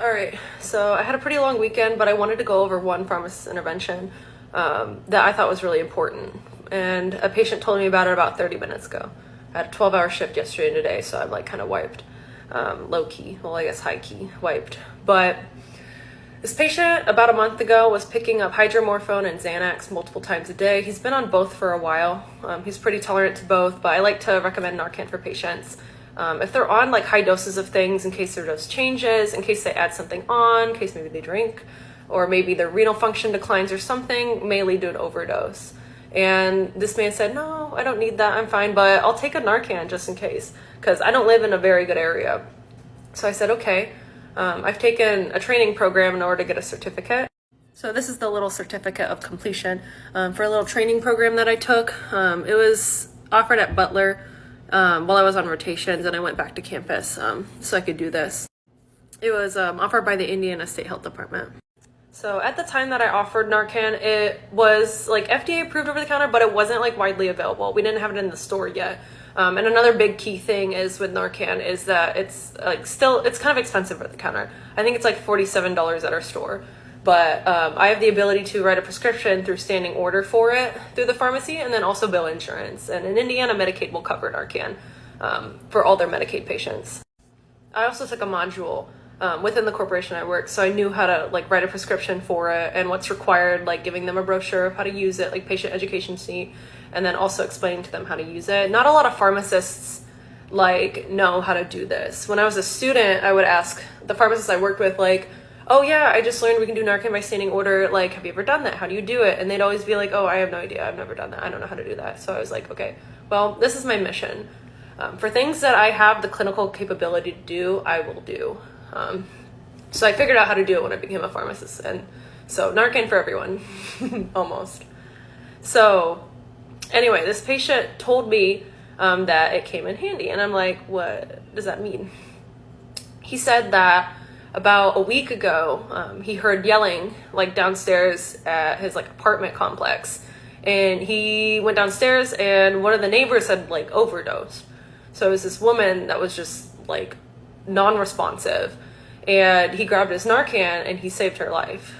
All right, so I had a pretty long weekend, but I wanted to go over one pharmacist intervention that I thought was really important. And a patient told me about it about 30 minutes ago. I had a 12-hour shift yesterday and today, so I'm like kind of wiped. Low key, well, I guess high key, wiped. But this patient about a month ago was picking up hydromorphone and Xanax multiple times a day. He's been on both for a while. He's pretty tolerant to both, but I like to recommend Narcan for patients. If they're on like high doses of things, in case their dose changes, in case they add something on, in case maybe they drink, or maybe their renal function declines or something, may lead to an overdose. And this man said, no, I don't need that, I'm fine, but I'll take a Narcan just in case, because I don't live in a very good area. So I said, okay. I've taken a training program in order to get a certificate. So this is the little certificate of completion for a little training program that I took. It was offered at Butler while I was on rotations, and I went back to campus so I could do this. It was offered by the Indiana State Health Department. So at the time that I offered Narcan, it was like FDA approved over the counter, but it wasn't like widely available. We didn't have it in the store yet. And another big key thing is with Narcan is that it's like it's kind of expensive over the counter. I think it's like $47 at our store. But I have the ability to write a prescription through standing order for it through the pharmacy, and then also bill insurance. And in Indiana, Medicaid will cover Narcan for all their Medicaid patients. I also took a module within the corporation I work, so I knew how to like write a prescription for it and what's required, like giving them a brochure of how to use it, like patient education sheet, and then also explaining to them how to use it. Not a lot of pharmacists like know how to do this. When I was a student, I would ask the pharmacists I worked with, like, oh yeah, I just learned we can do Narcan by standing order. Like, have you ever done that? How do you do it? And they'd always be like, oh, I have no idea. I've never done that. I don't know how to do that. So I was like, okay, well, this is my mission. For things that I have the clinical capability to do, I will do. So I figured out how to do it when I became a pharmacist. And so Narcan for everyone, almost. So anyway, this patient told me that it came in handy. And I'm like, what does that mean? He said that about a week ago, he heard yelling like downstairs at his like apartment complex, and he went downstairs and one of the neighbors had like overdosed. So it was this woman that was just like non-responsive, and he grabbed his Narcan and he saved her life.